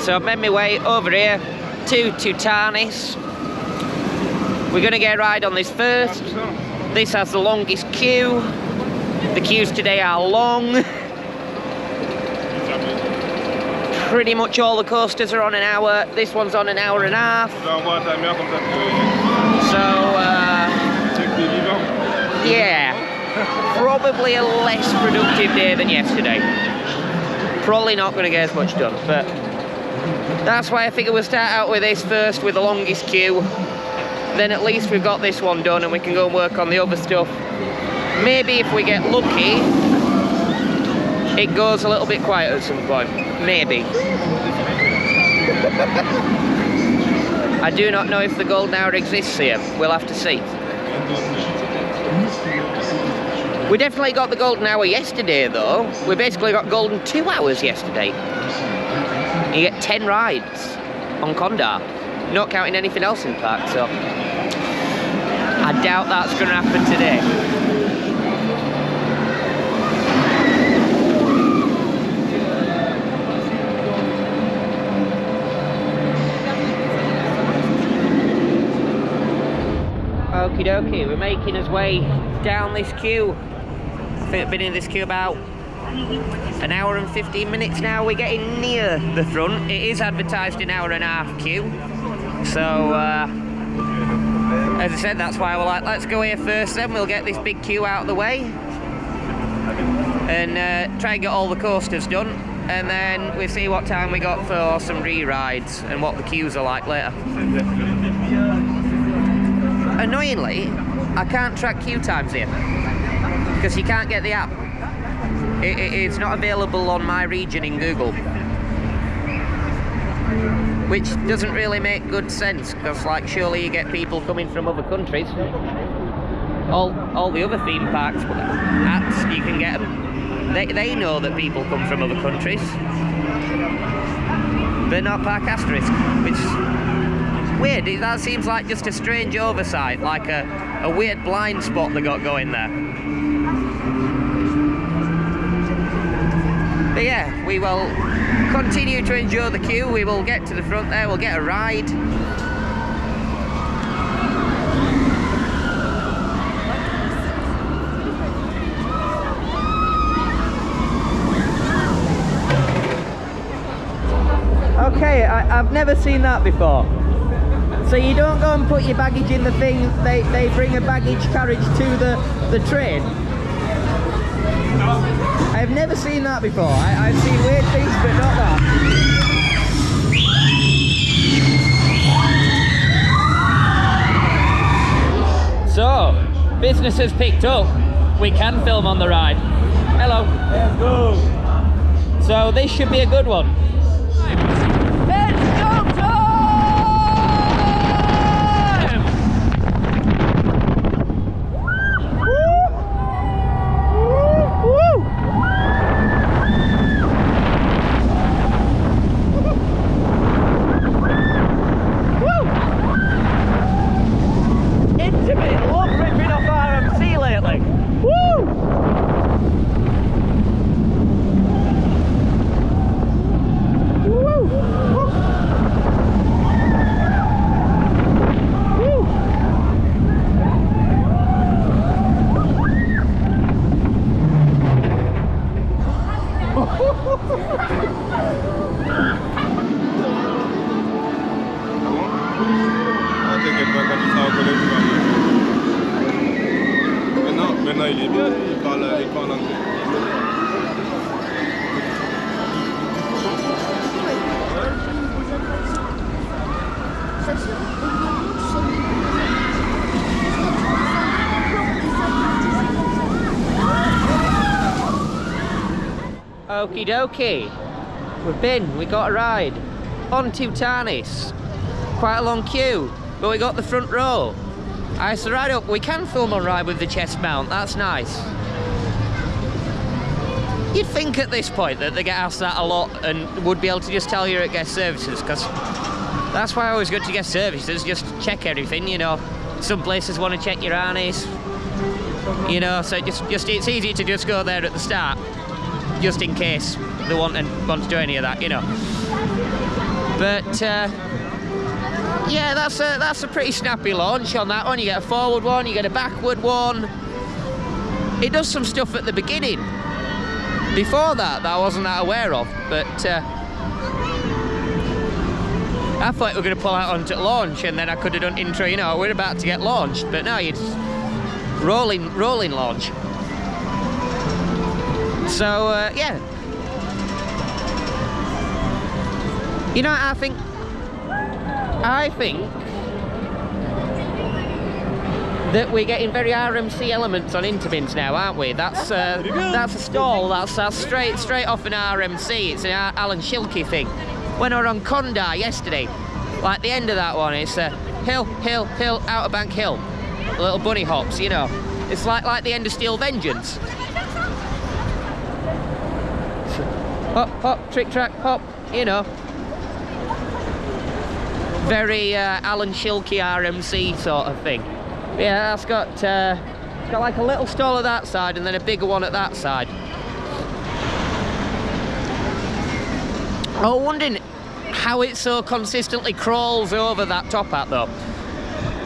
So I've made my way over here to Toutatis. We're going to get a ride on this first. This has the longest queue. The queues today are long. Pretty much all the coasters are on an hour. This one's on an hour and a half. So, yeah, probably a less productive day than yesterday. Probably not going to get as much done, but that's why I figure we'll start out with this first, with the longest queue. Then at least we've got this one done and we can go and work on the other stuff. Maybe if we get lucky, it goes a little bit quiet at some point. Maybe. I do not know if the golden hour exists here. We'll have to see. We definitely got the golden hour yesterday though. We basically got golden 2 hours yesterday. You get 10 rides on Condor, not counting anything else in the park, so I doubt that's going to happen today. Okie dokie, we're making us way down this queue. I think I've been in this queue about an hour and 15 minutes now. We're getting near the front. It is advertised an hour and a half queue. So, as I said, that's why we're like, let's go here first, then we'll get this big queue out of the way. And try and get all the coasters done. And then we'll see what time we got for some re-rides and what the queues are like later. Annoyingly, I can't track queue times here because you can't get the app. It's not available on my region in Google, which doesn't really make good sense because, like, surely you get people coming from other countries. All the other theme parks apps, you can get them. They know that people come from other countries, but not Parc Astérix, which is weird. That seems like just a strange oversight, like a weird blind spot they got going there. But yeah, we will continue to enjoy the queue. We will get to the front there, we'll get a ride. Okay, I've never seen that before. So you don't go and put your baggage in the thing, they bring a baggage carriage to the train? I've never seen that before. I've seen weird things, but not that. So, business has picked up. We can film on the ride. Hello. Let's go. So this should be a good one. Maintenant il est bien, il parle anglais. Okie dokie. We got a ride on Toutatis. Quite a long queue, but we got the front row. Alright, so right up, we can film on ride with the chest mount, that's nice. You'd think at this point that they get asked that a lot and would be able to just tell you at guest services, because that's why I always go to guest services, just check everything, you know. Some places want to check your harness, you know, so just it's easy to just go there at the start, just in case they want to do any of that, you know. But yeah, that's a pretty snappy launch on that one. You get a forward one, you get a backward one. It does some stuff at the beginning. Before that I wasn't that aware of, but I thought we were going to pull out onto launch and then I could have done intro, you know, we're about to get launched, but no, you just rolling launch. So yeah, you know, I think that we're getting very RMC elements on interbins now, aren't we? That's a stall. That's straight off an RMC. It's an Alan Schilke thing. When I were on Condar yesterday, like the end of that one, it's hill, outer bank hill, little bunny hops. You know, it's like the end of Steel Vengeance. Hop, trick track, hop. You know, very Alan Schilke RMC sort of thing. Yeah, that's got like a little stall at that side and then a bigger one at that side. I was wondering how it so consistently crawls over that top hat though.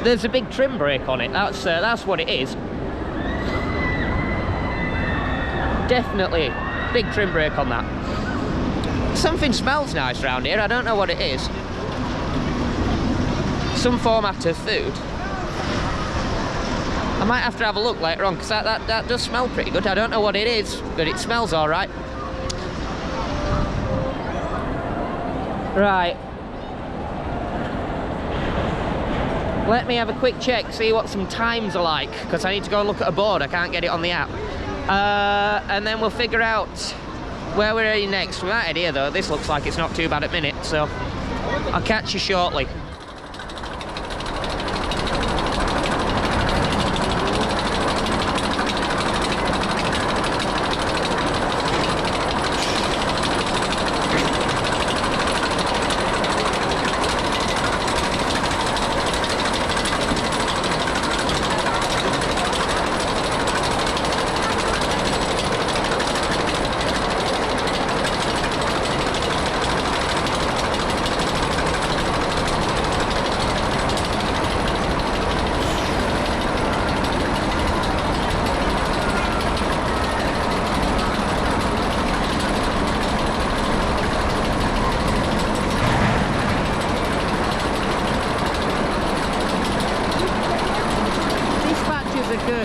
There's a big trim brake on it. That's what it is. Definitely big trim brake on that. Something smells nice around here. I don't know what it is. Some format of food. I might have to have a look later on because that does smell pretty good. I don't know what it is, but it smells all right. Right. Let me have a quick check, see what some times are like, because I need to go and look at a board. I can't get it on the app. And then we'll figure out where we're heading next. We might head here though. This looks like it's not too bad at minute, so I'll catch you shortly.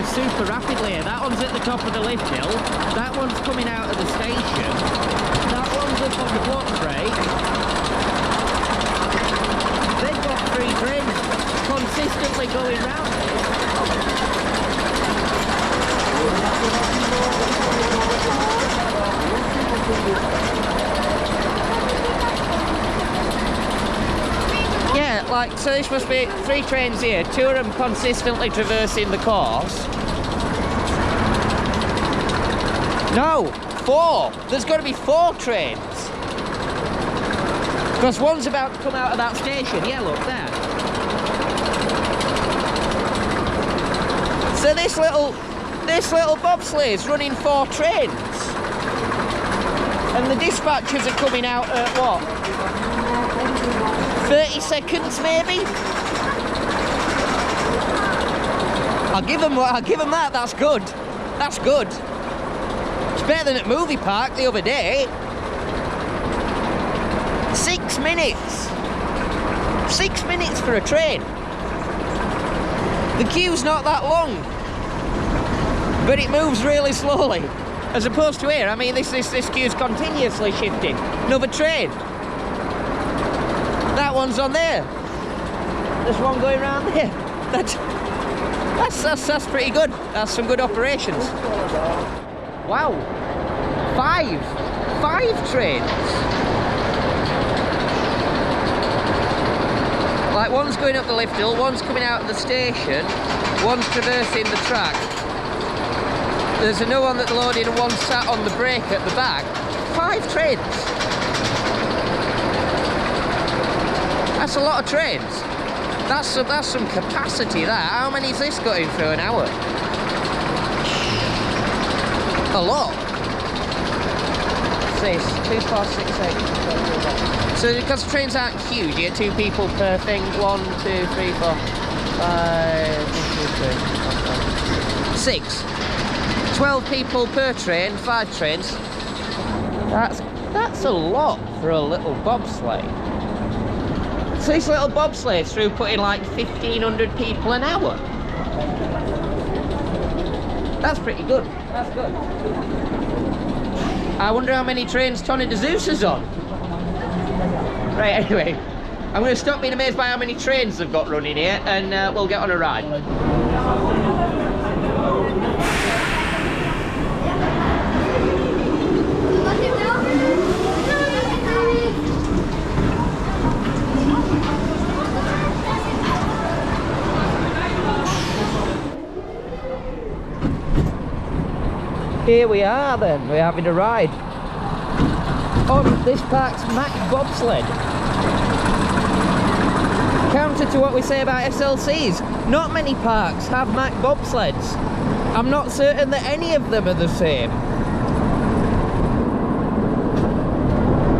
Super rapidly here. That one's at the top of the lift hill, that one's coming out of the station, that one's up on the block brake. They've got 3 trains consistently going round Yeah, like, so this must be 3 trains here, 2 of them consistently traversing the course. No, 4. There's got to be 4 trains. Because one's about to come out of that station. Yeah, look there. So this little bobsleigh is running 4 trains. And the dispatchers are coming out at what? 30 seconds maybe? I'll give them that. That's good. That's good. Better than at movie park the other day. 6 minutes. 6 minutes for a train. The queue's not that long, but it moves really slowly. As opposed to here, I mean, this queue's continuously shifting. Another train. That one's on there. There's one going round there. That's pretty good. That's some good operations. Wow. 5 trains. Like, one's going up the lift hill, one's coming out of the station, one's traversing the track. There's another one that's loaded and one sat on the brake at the back. 5 trains. That's a lot of trains. That's some capacity, that. How many's this got in through an hour? A lot. What's this? 2, 4, 6, 8. So because trains aren't huge, you get 2 people per thing. 1, 2, 3, 4, 5, 6. 12 people per train, 5 trains. That's a lot for a little bobsleigh. So this little bobsleigh is through putting like 1,500 people an hour. That's pretty good. That's good. I wonder how many trains Tony de Zeus is on. Right, anyway, I'm going to stop being amazed by how many trains they've got running here, and we'll get on a ride. Here we are then, we're having a ride on this park's Mack bobsled. Counter to what we say about SLCs, not many parks have Mack bobsleds. I'm not certain that any of them are the same.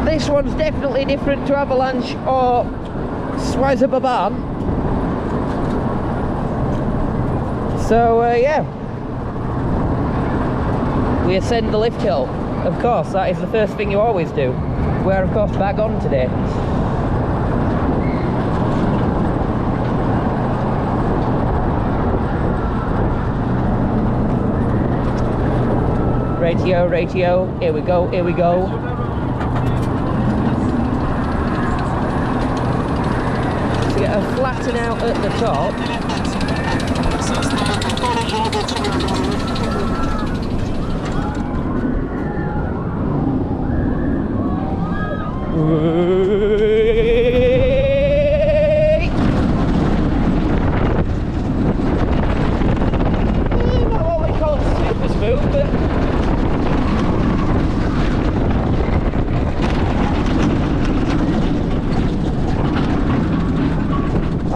This one's definitely different to Avalanche or Swizer-Baban. So yeah. We ascend the lift hill. Of course, that is the first thing you always do. We're of course back on today. Ratio, here we go, here we go. So get a flatten out at the top. Not what we call super smooth, but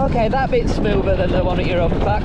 okay, that bit's smoother than the one at your own back.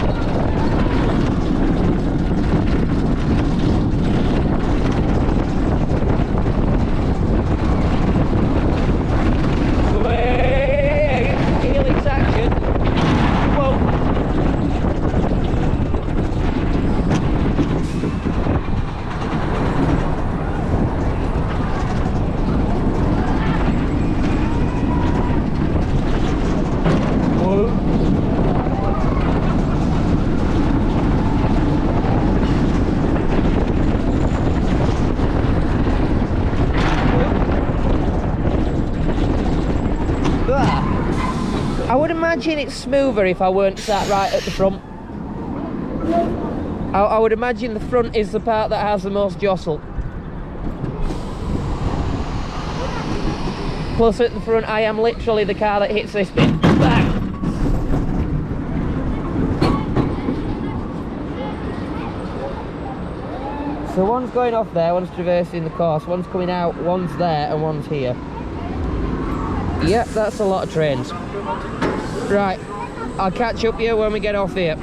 I would imagine it's smoother if I weren't sat right at the front. I would imagine the front is the part that has the most jostle. Plus at the front I am literally the car that hits this bit. Bang! So one's going off there, one's traversing the course, one's coming out, one's there and one's here. Yep, that's a lot of trains. Right, I'll catch up here when we get off here.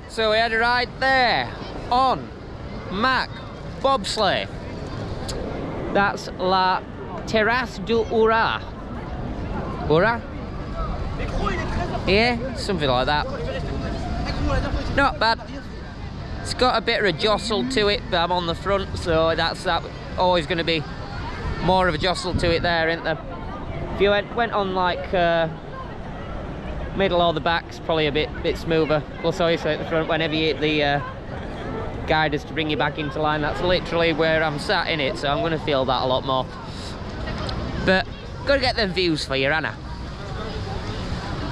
So we had a ride there on Mack bobsleigh. That's La Terrasse du Ura. Ura? Yeah, something like that. Not bad. It's got a bit of a jostle to it, but I'm on the front, so that's always going to be more of a jostle to it there, isn't there? If you went on like middle or the back's probably a bit smoother. Plus obviously at the front, whenever you hit guide us to bring you back into line. That's literally where I'm sat in it, so I'm going to feel that a lot more. But gotta get them views for you, Anna.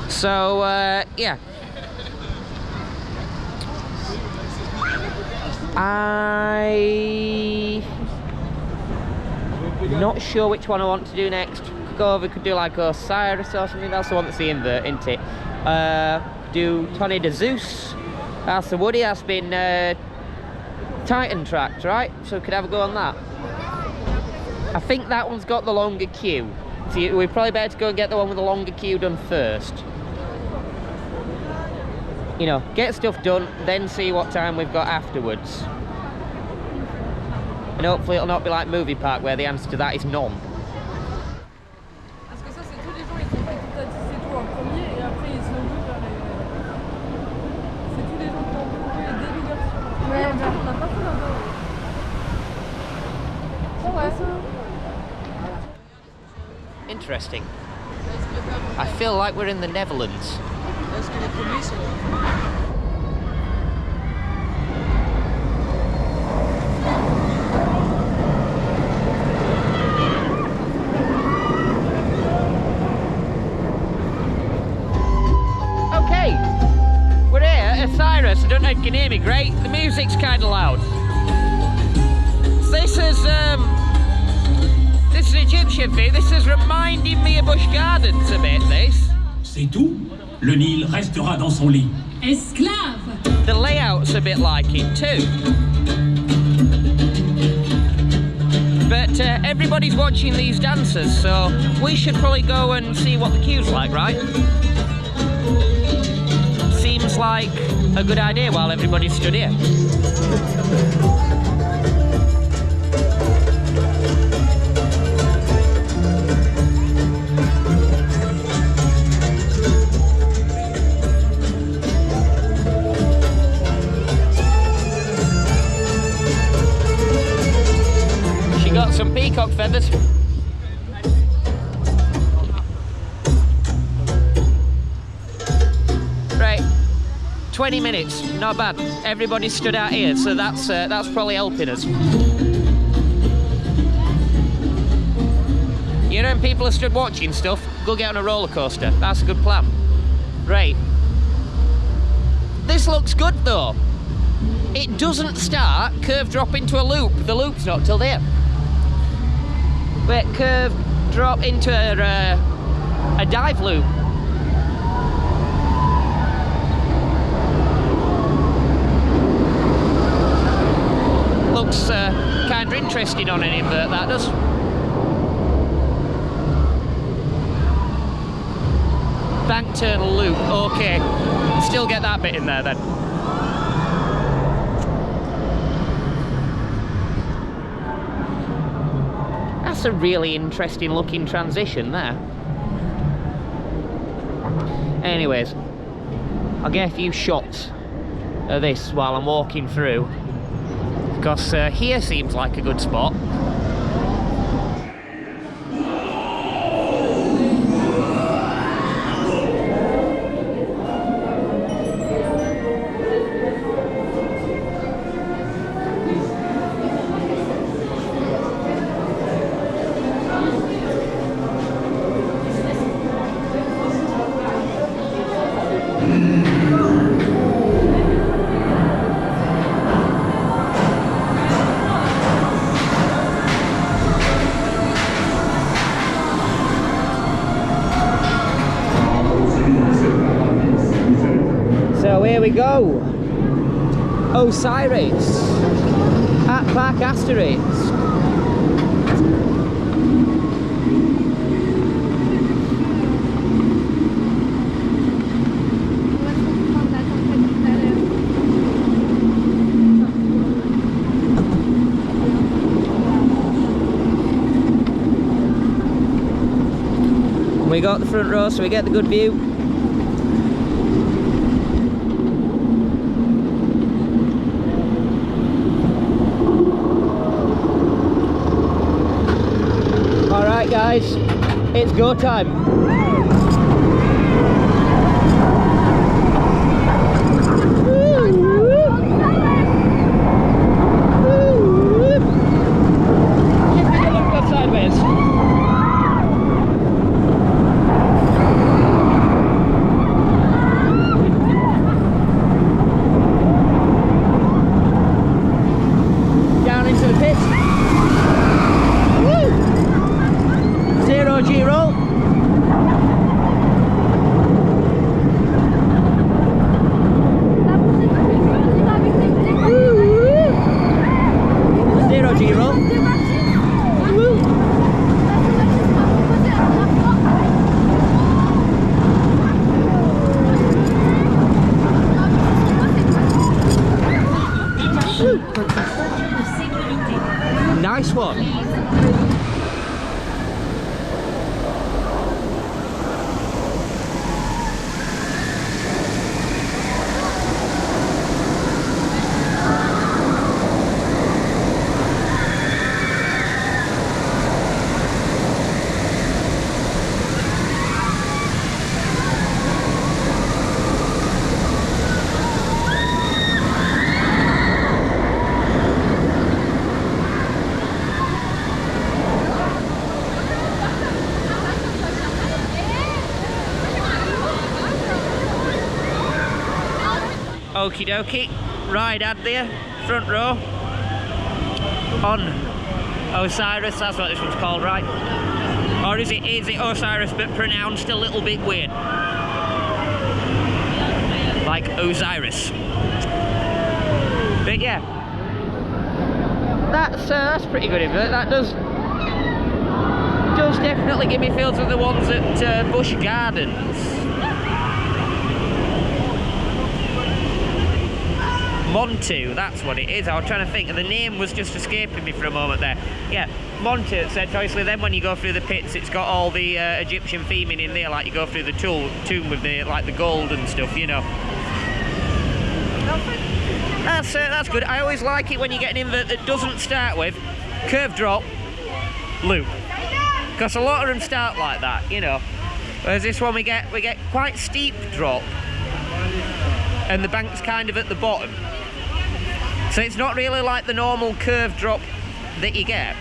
So yeah, I'm not sure which one I want to do next. Could go over, could do like OzIris or something. That's the one that's the invert, isn't it? Do Tony de Zeus. That's the Woody. That's been Titan tracked, right? So we could have a go on that. I think that one's got the longer queue. So we're probably better to go and get the one with the longer queue done first. You know, get stuff done, then see what time we've got afterwards. And hopefully it'll not be like Movie Park where the answer to that is none. Parce que ça, c'est tous les gens, ils sont fait Toutatis et tout en premier, et après ils sont vus vers les... C'est tous les gens qui ont couru les débuts versions. Ouais, on n'a pas fait là-bas. Oh ouais, ça. Interesting. I feel like we're in the Netherlands. Parce que les premiers sont... Okay, we're here at OzIris. I don't know if you can hear me great. The music's kind of loud. This is an Egyptian thing. This is reminding me of Busch Gardens a bit, this. C'est tout. Le Nil restera dans son lit. Esclave! The layout's a bit like it too. But everybody's watching these dancers, so we should probably go and see what the queue's like, right? Seems like a good idea while everybody's stood here. Got some peacock feathers. Right, 20 minutes, not bad. Everybody stood out here, so that's probably helping us. You know, when people are stood watching stuff, go get on a roller coaster. That's a good plan. Right. This looks good though. It doesn't start, curve drop into a loop. The loop's not till there. Wait, curve drop into a dive loop. Looks kind of interesting on an invert, that does. Bank turn loop, okay. Still get that bit in there then. That's a really interesting looking transition there. Anyways, I'll get a few shots of this while I'm walking through, because here seems like a good spot. So here we go, OzIris at Parc Astérix. We got the front row, so we get the good view. Alright guys, it's go time. fun. Okie dokie, ride ad there, front row, on OzIris, that's what this one's called, right? Or is it OzIris but pronounced a little bit weird? Like OzIris. But yeah, that's pretty good invert. That does definitely give me feels of the ones at Busch Gardens. Montu, that's what it is. I was trying to think, the name was just escaping me for a moment there. Yeah, Montu, it said, obviously then when you go through the pits, it's got all the Egyptian theming in there, like you go through the tomb with the gold and stuff, you know. That's good. I always like it when you get an invert that doesn't start with curve drop, loop. Because a lot of them start like that, you know. Whereas this one we get quite steep drop, and the bank's kind of at the bottom. So it's not really like the normal curve drop that you get.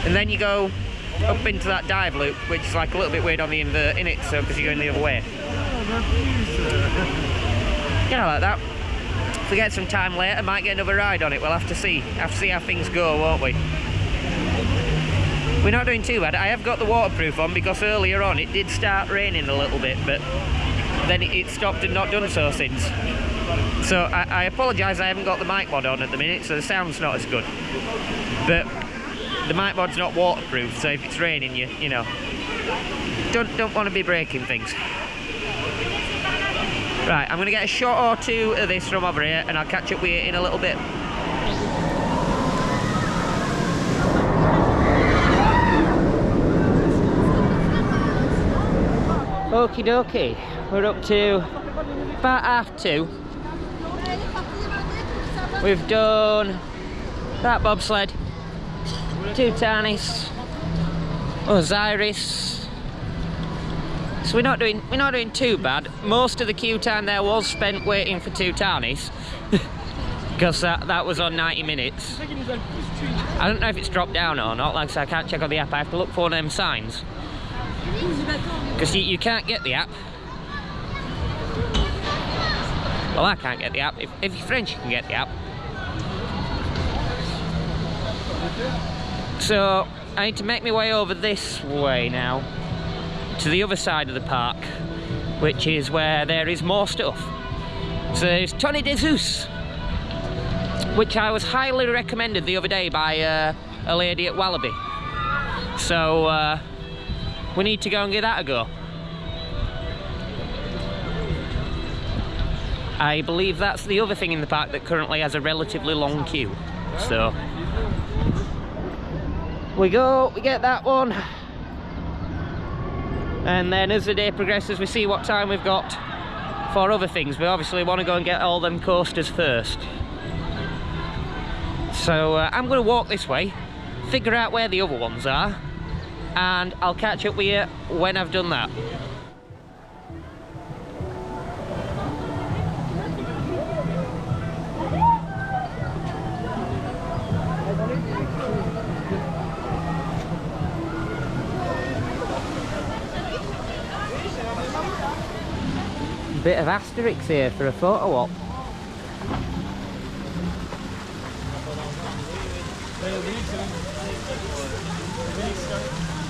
And then you go up into that dive loop, which is like a little bit weird on the invert in it, so because you're going the other way. Yeah, I like that. If we get some time later, I might get another ride on it. We'll have to see. Have to see how things go, won't we? We're not doing too bad. I have got the waterproof on because earlier on it did start raining a little bit, but then it stopped and not done so since. So I apologise, I haven't got the mic mod on at the minute, so the sound's not as good. But the mic mod's not waterproof, so if it's raining, you know, don't want to be breaking things. Right, I'm going to get a shot or two of this from over here, and I'll catch up with you in a little bit. Okie dokie, we're up to about 2:30. We've done that bobsled, Toutatis, OzIris. So we're not doing too bad. Most of the queue time there was spent waiting for Toutatis because that was on 90 minutes. I don't know if it's dropped down or not. Like I said, I can't check on the app. I have to look for one of them signs. Because you can't get the app. Well, I can't get the app. If you're French, you can get the app. So I need to make my way over this way now to the other side of the park, which is where there is more stuff. So there's Tonne de Zeus, which I was highly recommended the other day by a lady at Wallaby. So we need to go and give that a go. I believe that's the other thing in the park that currently has a relatively long queue. So we get that one, and then as the day progresses we see what time we've got for other things. We obviously want to go and get all them coasters first. So I'm going to walk this way, figure out where the other ones are, and I'll catch up with you when I've done that. Bit of Asterix here for a photo op.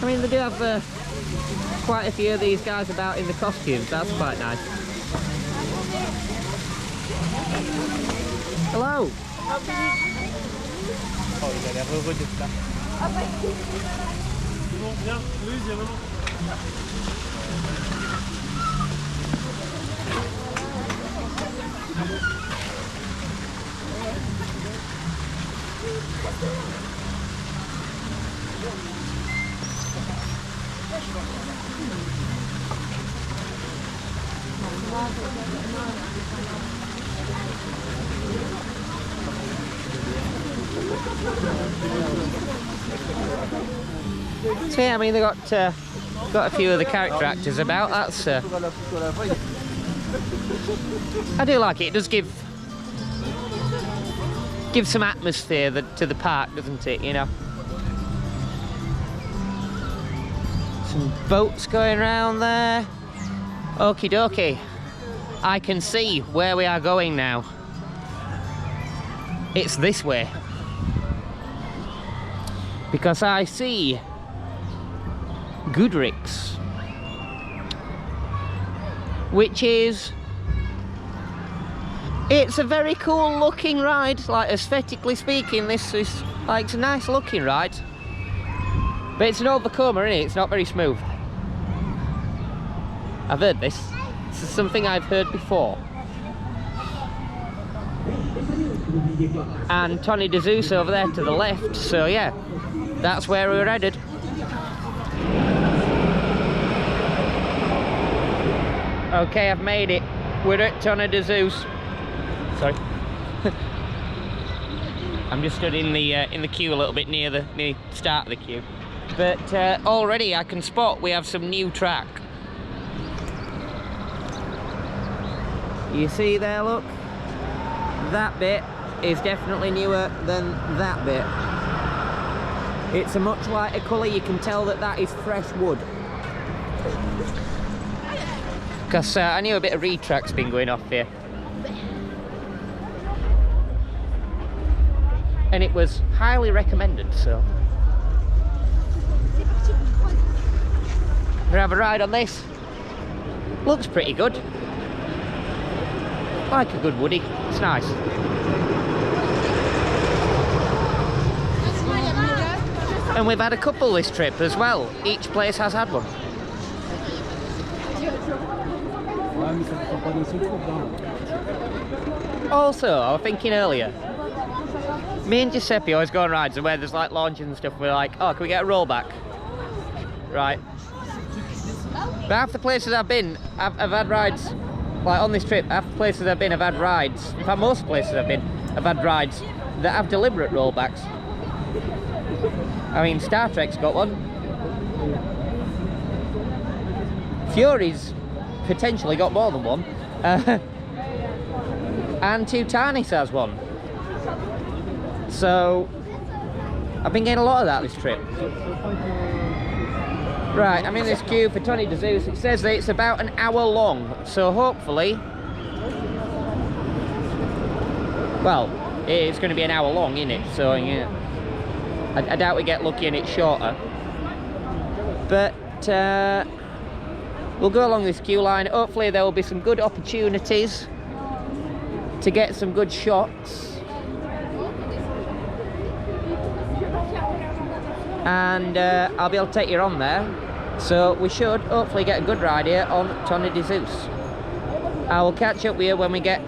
I mean, they do have quite a few of these guys about in the costumes. That's quite nice. Hello. So yeah, I mean they got a few of the character actors about. That's I do like it. It does give some atmosphere to the park, doesn't it? You know, some boats going around there. Okie dokie. I can see where we are going now. It's this way. Because I see Goudurix, which is, it's a very cool looking ride, like aesthetically speaking. This is like, it's a nice looking ride, but it's an overcomer, isn't it? It's not very smooth. I've heard this. This is something I've heard before. And Tony de Zeus over there to the left, so yeah, that's where we're headed. Okay, I've made it. We're at Tony de Zeus. Sorry. I'm just stood in the queue a little bit near the start of the queue. But already I can spot we have some new track. You see there, look? That bit is definitely newer than that bit. It's a much lighter colour. You can tell that that is fresh wood. Because I knew a bit of retract's been going off here. And it was highly recommended, so. We'll have a ride on this. Looks pretty good. Like a good woody. It's nice. And we've had a couple this trip as well. Each place has had one. Also, I was thinking earlier, me and Giuseppe always go on rides and where there's like launches and stuff, we're like, oh, can we get a rollback? Right. But half the places I've been, I've had rides, like on this trip, half the places I've been, I've had rides. In fact, most places I've been, I've had rides that have deliberate rollbacks. I mean, Star Trek's got one. Fury's potentially got more than one. And Toutatis has one. So, I've been getting a lot of that this trip. Right, I'm in this queue for Tony de Zeus. It says that it's about an hour long, so hopefully, well, it's going to be an hour long, isn't it? So, yeah, I doubt we get lucky and it's shorter. But we'll go along this queue line. Hopefully there will be some good opportunities to get some good shots. And I'll be able to take you on there. So we should hopefully get a good ride here on Tony de Zeus. I will catch up with you when we get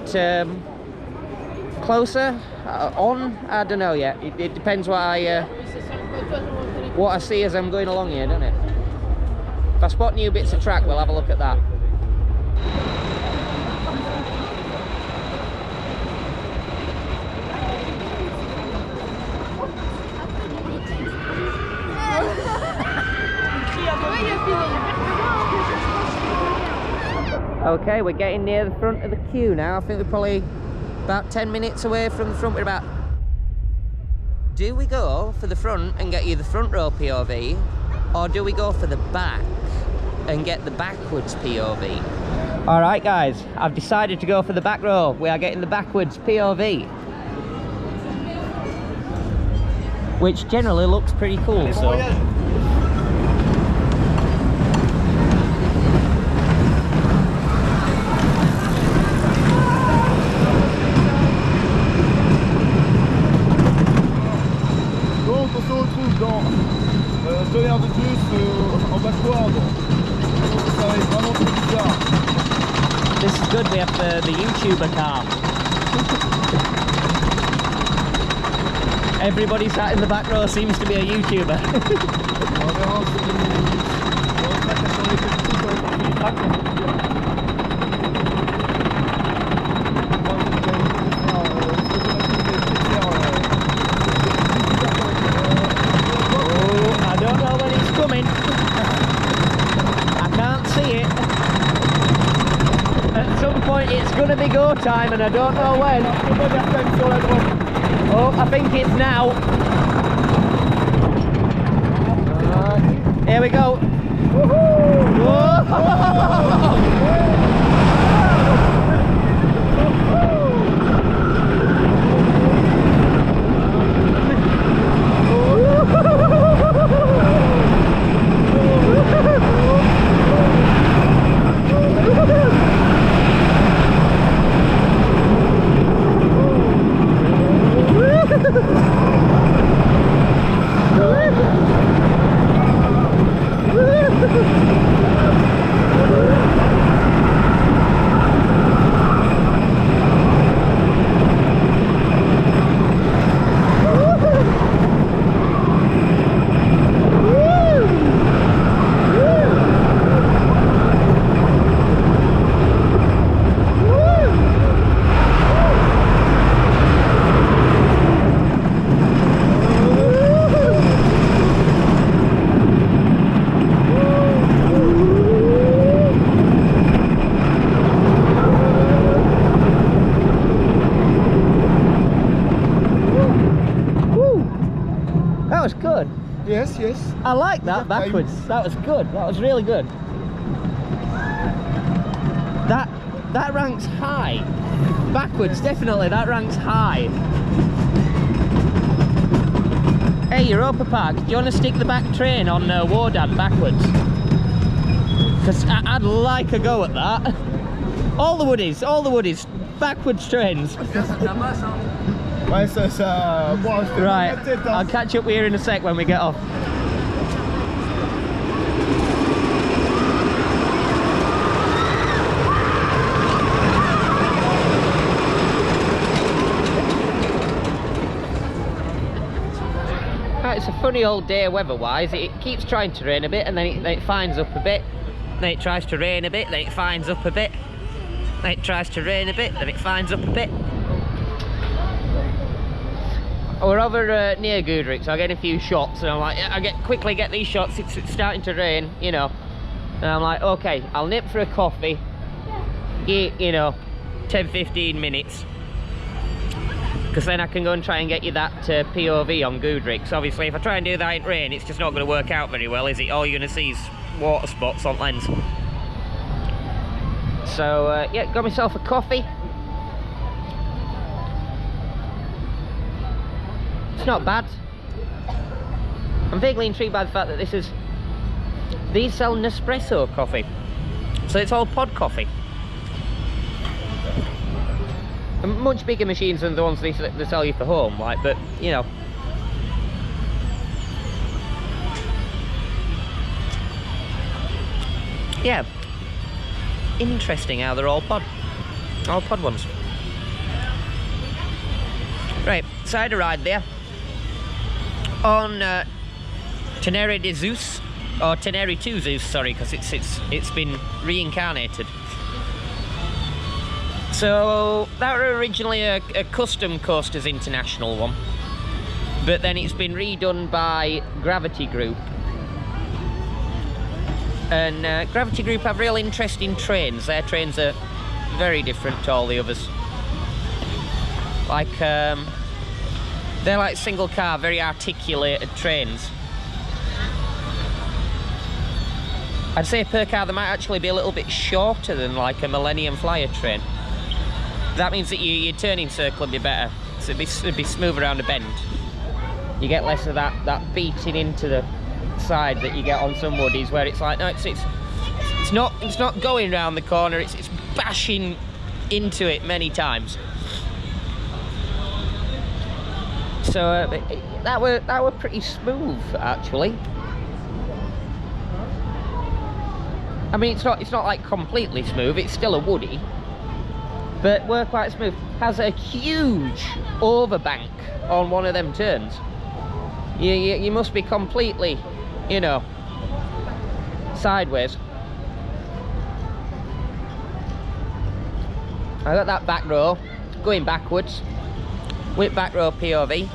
closer on. I don't know yet. It depends what I see as I'm going along here, doesn't it? If I spot new bits of track, we'll have a look at that. Okay, we're getting near the front of the queue now. I think we're probably about 10 minutes away from the front. We're about... Do we go for the front and get you the front row POV, or do we go for the back and get the backwards POV? Alright guys, I've decided to go for the back row. We are getting the backwards POV, which generally looks pretty cool, so... This is good, we have the YouTuber car. Everybody sat in the back row seems to be a YouTuber. On verra si on va passer sur les petits sur les parties du track. Oh, I don't know when it's coming. I can't see it. At some point it's gonna be go time and I don't know when. Oh, I think it's now. Here we go. That was good. Yes, yes. I like that backwards. That was good. That was really good. That ranks high. Backwards, definitely. That ranks high. Hey, Europa Park, do you want to stick the back train on Wardan backwards? Because I'd like a go at that. All the woodies, backwards trains. Ouais, ça... Bon, Right, I'll catch up with you in a sec when we get off. Right, it's a funny old day weather-wise. It keeps trying to rain a bit and then it finds up a bit. Then it tries to rain a bit, then it finds up a bit. Then it tries to rain a bit, then it finds up a bit. We're over near Goudurix, so I get a few shots, and I'm like, quickly get these shots. It's starting to rain, you know. And I'm like, okay, I'll nip for a coffee. You know, 10-15 minutes, because then I can go and try and get you that POV on Goudurix. Obviously, if I try and do that in rain, it's just not going to work out very well, is it? All you're going to see is water spots on lens. So yeah, got myself a coffee. It's not bad. I'm vaguely intrigued by the fact that these sell Nespresso coffee, so it's all pod coffee. And much bigger machines than the ones they sell you for home, like, but you know. Yeah, interesting how they're all pod ones. Right, so I had a ride there on Tenere de Zeus, or Tenere 2 Zeus, sorry, because it's been reincarnated. So that was originally a custom Coasters International one, but then it's been redone by Gravity Group. And Gravity Group have real interesting trains. Their trains are very different to all the others. Like, they're like single car, very articulated trains. I'd say per car they might actually be a little bit shorter than like a Millennium Flyer train. That means that your turning circle would be better, so it'd be smooth around a bend. You get less of that beating into the side that you get on some woodies, where it's like, no, it's not going round the corner, it's bashing into it many times. So that were pretty smooth, actually. I mean, it's not like completely smooth. It's still a woody, but we're quite smooth. has a huge overbank on one of them turns. You must be completely, you know, sideways. I got that back row going backwards with back row POV.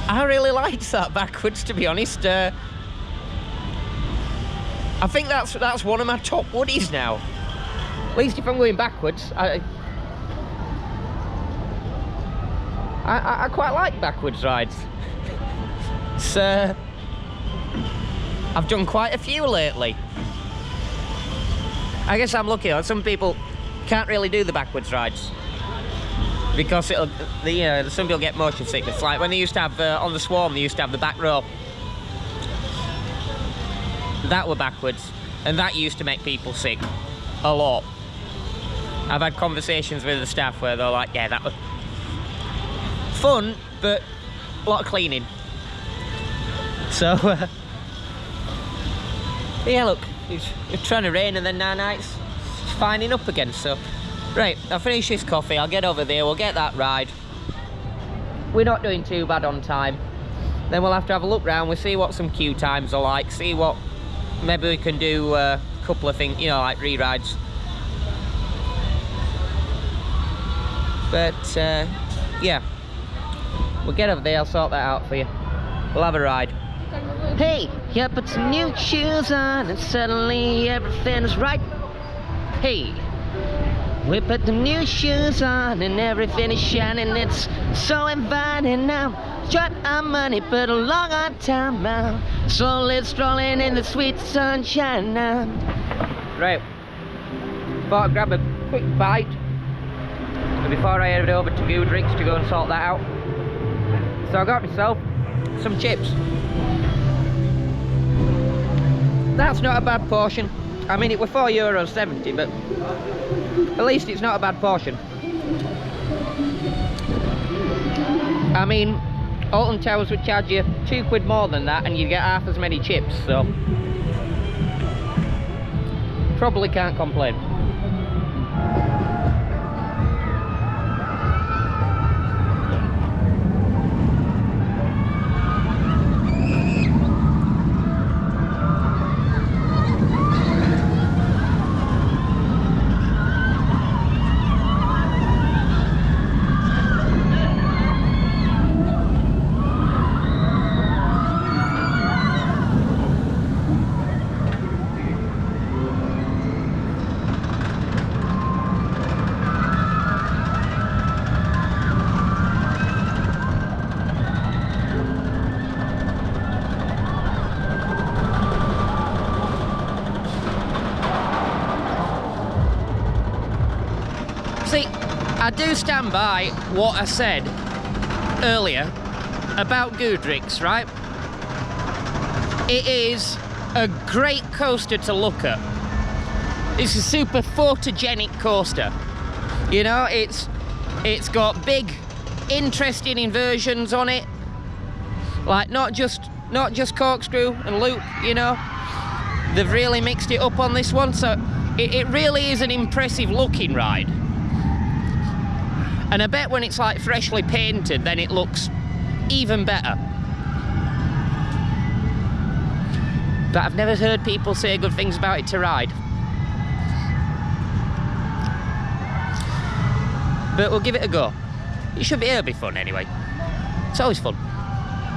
I really liked that backwards, to be honest. I think that's one of my top woodies now. At least if I'm going backwards, I quite like backwards rides. So I've done quite a few lately. I guess I'm lucky. Some people can't really do the backwards rides because some people get motion sickness. Like when they used to have on the Swarm, they used to have the back row. That were backwards, and that used to make people sick a lot. I've had conversations with the staff where they're like, yeah, that was fun, but a lot of cleaning. So, yeah, look, it's trying to rain, and then now it's fining up again. So, right, I'll finish this coffee, I'll get over there, we'll get that ride. We're not doing too bad on time. Then we'll have to have a look round, we'll see what some queue times are like, see what, maybe we can do a couple of things, you know, like re-rides. But, yeah, we'll get over there, I'll sort that out for you. We'll have a ride. Hey, yeah, put some new shoes on and suddenly everything's right. Hey, we put the new shoes on and everything is shining. It's so inviting now. Short on money, but a long on time out. Slowly strolling in the sweet sunshine now. Right, thought I'd grab a quick bite before I head over to Goudurix to go and sort that out. So I got myself some chips. That's not a bad portion. I mean, it was €4.70, but at least it's not a bad portion. I mean, Alton Towers would charge you £2 more than that and you get half as many chips, so probably can't complain. See, I do stand by what I said earlier about Goudurix, right? It is a great coaster to look at. It's a super photogenic coaster. You know, it's got big, interesting inversions on it. Like not just corkscrew and loop, you know. They've really mixed it up on this one, so it really is an impressive looking ride. And I bet when it's like freshly painted, then it looks even better. But I've never heard people say good things about it to ride. But we'll give it a go. It should be, it'll be fun anyway. It's always fun.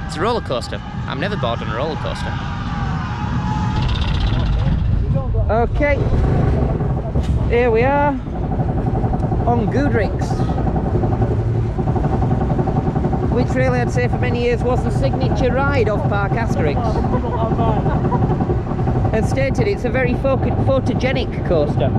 It's a roller coaster. I'm never bored on a roller coaster. Okay, here we are on Goudurix, which really I'd say for many years was the signature ride of Parc Astérix. As stated, it's a very photogenic coaster.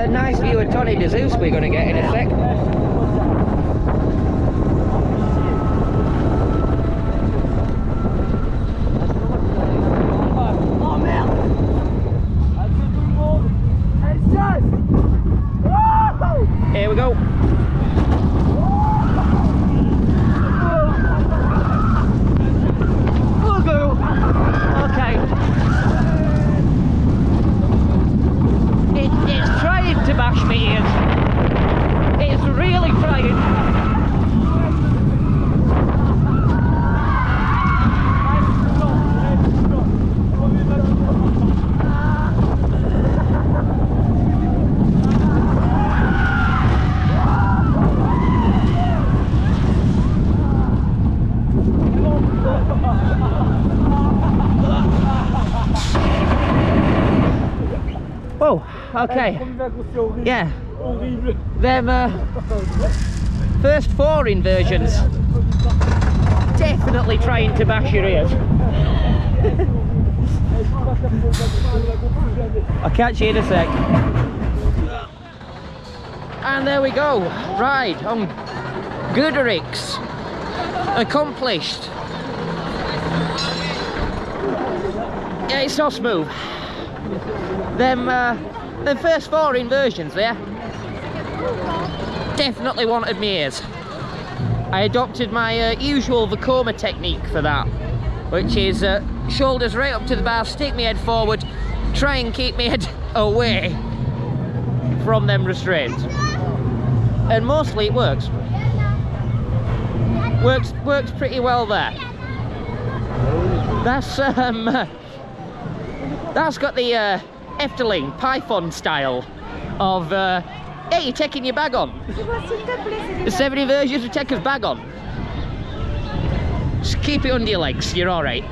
Nice view of Tony de Zeus we're going to get in a sec. Okay. Premier vague, c'est horrible. Yeah. Horrible. Them first 4 inversions. Definitely trying to bash your ears. I'll catch you in a sec. And there we go. Ride on Goudurix. Accomplished. Yeah, it's not smooth. Them first 4 inversions there definitely wanted me ears. I adopted my usual Vekoma technique for that, which is shoulders right up to the bar, stick my head forward, try and keep my head away from them restraints. And mostly it works. Works pretty well there. That's got the Efteling Python style of yeah, you're taking your bag on. The 7 inversions will take his bag on. Just keep it under your legs, you're alright.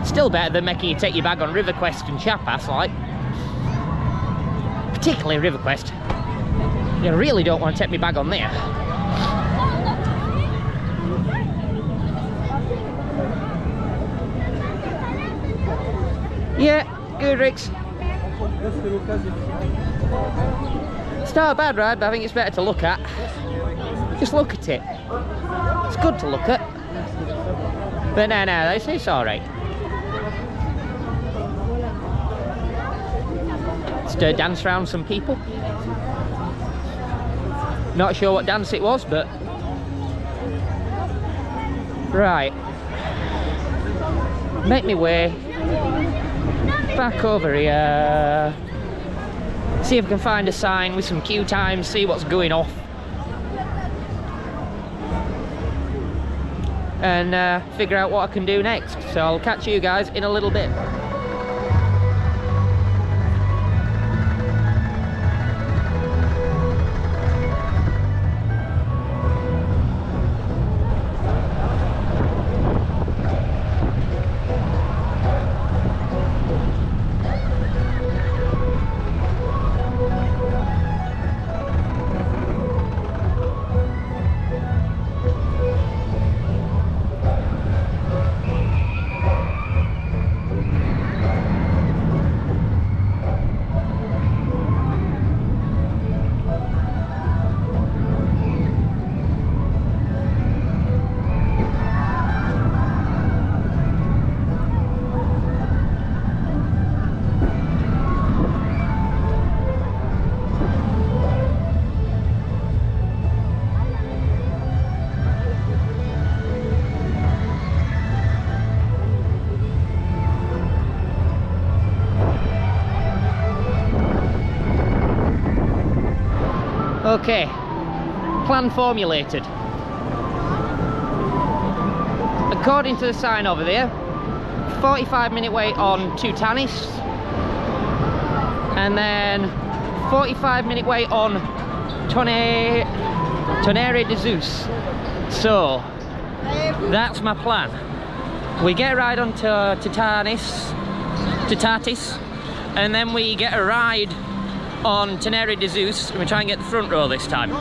Still better than making you take your bag on River Quest and Chapas, like. Particularly River Quest. You really don't want to take my bag on there. Yeah, Goudurix. It's not a bad ride, but I think it's better to look at. Just look at it. It's good to look at. But no, it's alright. Let's dance around some people. Not sure what dance it was, but... Right. Make me way back over here. See if I can find a sign with some queue times, see what's going off. And figure out what I can do next. So I'll catch you guys in a little bit. Okay, plan formulated. According to the sign over there, 45-minute wait on Toutatis, and then 45-minute wait on Tonnerre de Zeus. So that's my plan. We get a ride on Toutatis, and then we get a ride on Tonnerre de Zeus, and we try and get the front row this time.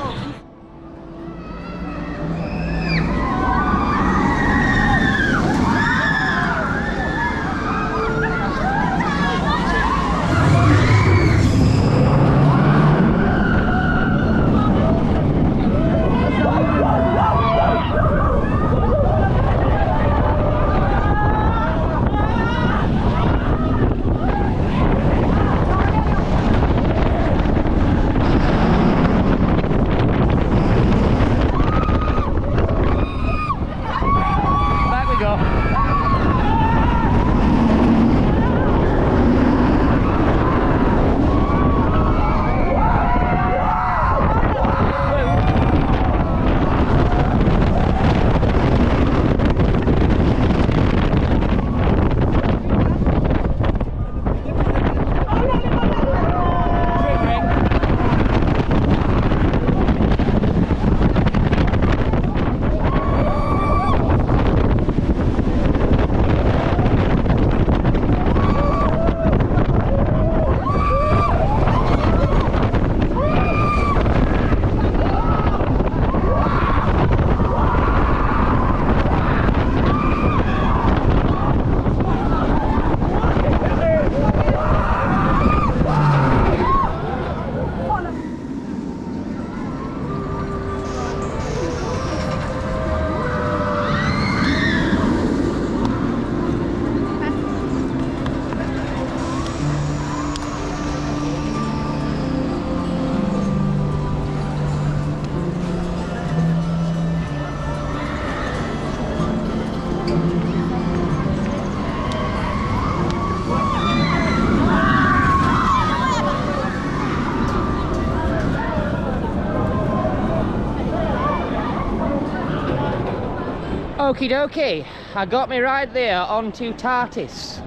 Okie dokie, I got me ride there on Toutatis.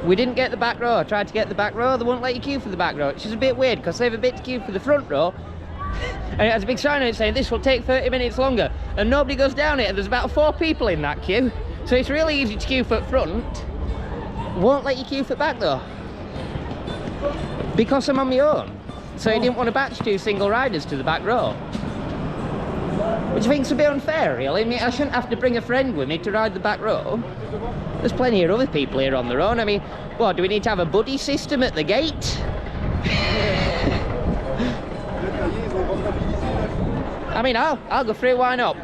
We didn't get the back row. I tried to get the back row, they won't let you queue for the back row, which is a bit weird because they have a bit to queue for the front row. And it has a big sign on it saying this will take 30 minutes longer, and nobody goes down it, and there's about 4 people in that queue. So it's really easy to queue for front. Won't let you queue for back though, because I'm on my own. So he didn't want to batch 2 single riders to the back row, which I think's a bit unfair really. I mean, I shouldn't have to bring a friend with me to ride the back row. There's plenty of other people here on their own. I mean, what, do we need to have a buddy system at the gate? I mean, I'll go through, why not?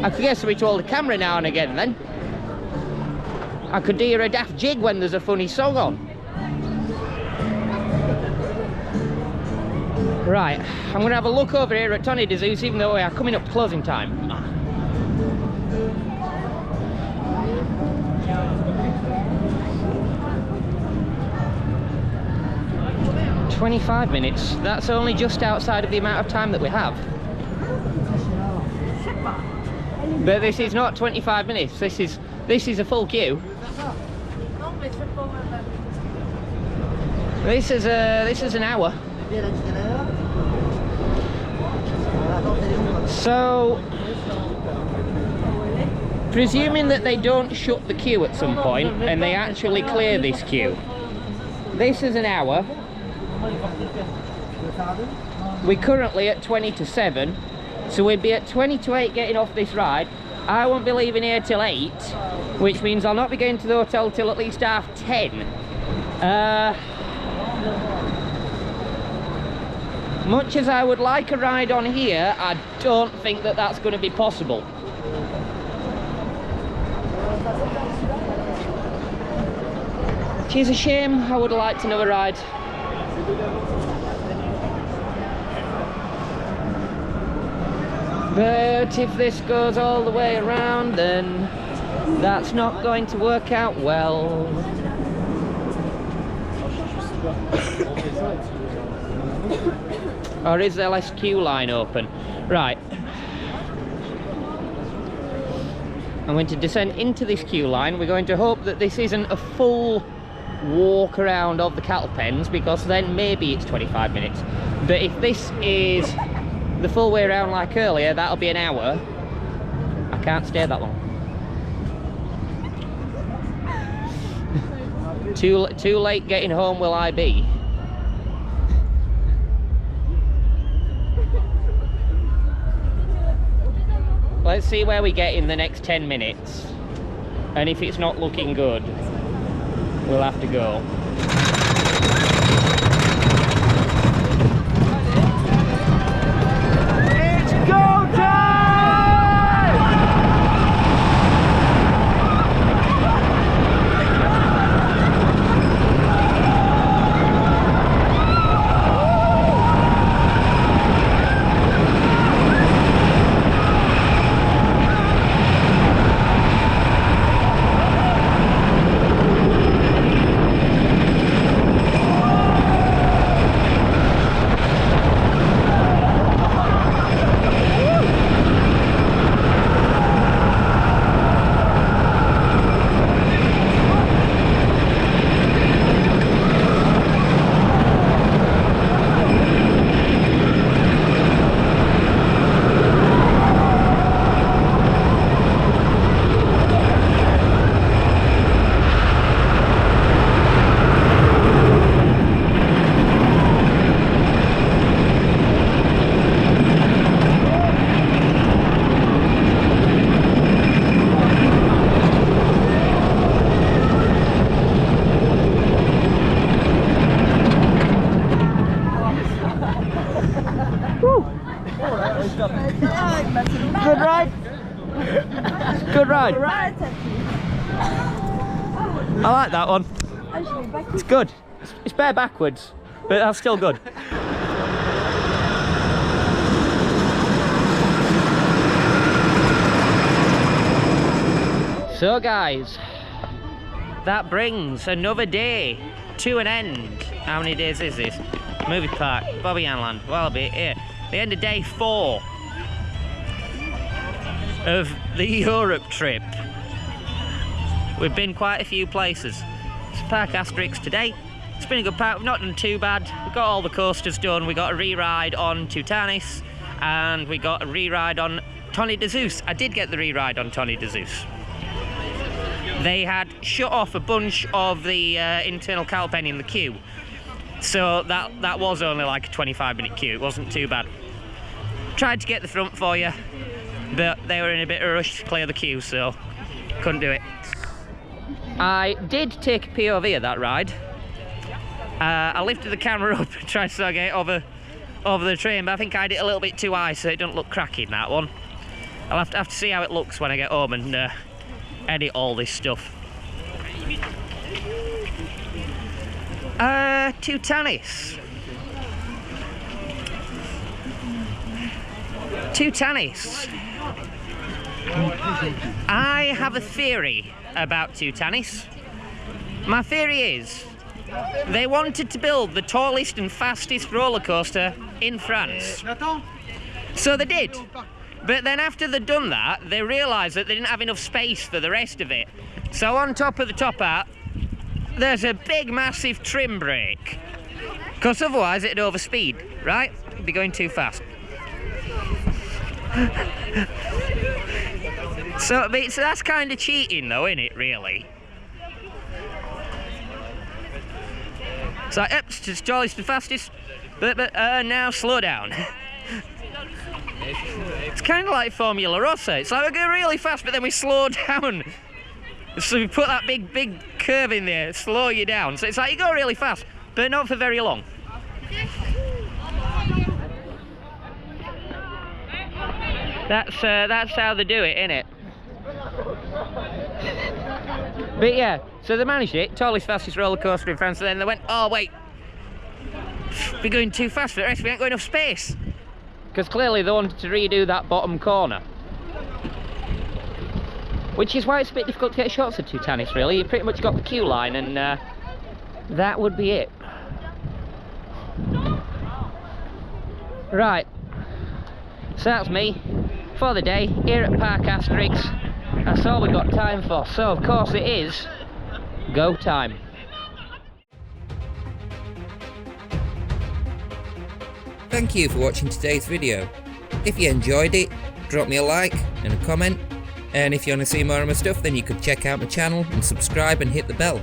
I could get somebody to hold a camera now and again then. I could do a daft jig when there's a funny song on. Right, I'm going to have a look over here at Tony DeZeus, even though we are coming up to closing time. 25 minutes, that's only just outside of the amount of time that we have. But this is not 25 minutes, this is a full queue. This is an hour. So, presuming that they don't shut the queue at some point and they actually clear this queue, this is an hour. We're currently at 20 to 7, so we'd be at 20 to 8 getting off this ride. I won't be leaving here till 8, which means I'll not be going to the hotel till at least 10:30. Much as I would like a ride on here, I don't think that that's going to be possible. Which is a shame. I would have liked another ride. But if this goes all the way around, then that's not going to work out well. Or is there less queue line open? Right. I'm going to descend into this queue line. We're going to hope that this isn't a full walk around of the cattle pens, because then maybe it's 25 minutes. But if this is the full way around like earlier, that'll be an hour. I can't stay that long. Too late getting home will I be. Let's see where we get in the next 10 minutes. And if it's not looking good, we'll have to go. It's go time! Good ride. Good ride. I like that one. It's good. It's bare backwards, but that's still good. So guys, that brings another day to an end. How many days is this? Movie park, Bobby Anland, Wallaby, here. The end of day 4. of the Europe trip. We've been quite a few places. It's Parc Astérix today. It's been a good park, we've not done too bad. We got all the coasters done, we got a re-ride on Toutatis, and we got a re-ride on Tony de Zeus. I did get the re-ride on Tony de Zeus. They had shut off a bunch of the internal Calpen in the queue. So that was only like a 25-minute queue, it wasn't too bad. Tried to get the front for you, but they were in a bit of a rush to clear the queue, so couldn't do it. I did take a POV of that ride. I lifted the camera up and tried to get it over the train, but I think I had it a little bit too high, so it doesn't look cracking, that one. I'll have to see how it looks when I get home and edit all this stuff. Toutatis. I have a theory about Toutatis. My theory is they wanted to build the tallest and fastest roller coaster in France. So they did. But then after they'd done that, they realised that they didn't have enough space for the rest of it. So on top of the top hat, there's a big massive trim brake. Because otherwise it'd overspeed, right? It'd be going too fast. So that's kind of cheating though, isn't it, really? It's like, yep, it's the tallest and fastest, but now slow down. It's kind of like Formula Rossa. It's like we go really fast, but then we slow down. So we put that big curve in there, slow you down. So it's like you go really fast, but not for very long. That's how they do it, innit? But yeah, so they managed it, tallest, fastest roller coaster in France, and then they went, oh wait, we're going too fast for the rest, we ain't got enough space. Because clearly they wanted to redo that bottom corner. Which is why it's a bit difficult to get shots of Toutatis, really. You pretty much got the queue line, and that would be it. Right, so that's me for the day here at Parc Astérix. That's all we got time for, so of course it is go time. Thank you for watching today's video. If you enjoyed it, drop me a like and a comment, and if you want to see more of my stuff, then you could check out my channel and subscribe and hit the bell.